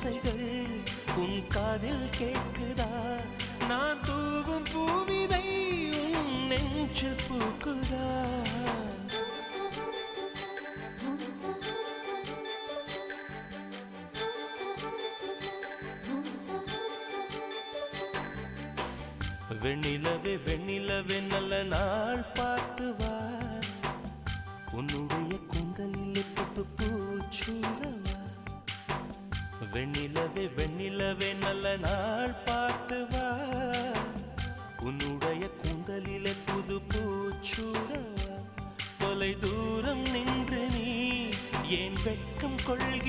ஓசைகள் உன் காதில் கேட்குதா? நான் தூவும் பூவிதை உன் நெஞ்சில் பூக்குதா? வெண்ணிலவே வெண்ணிலவே நல்ல நாள் பார்த்து வா, உன்னுடைய கூந்தலில் புத்து பூச்சூடவா. வெண்ணிலவே வெண்ணிலவே நல்ல நாள் பார்த்து வா, உன்னுடைய கூந்தலில் புது பூச்சூடவா. தொலை தூரம் நின்று நீ ஏன் வெட்கம் கொள்கிறாய்?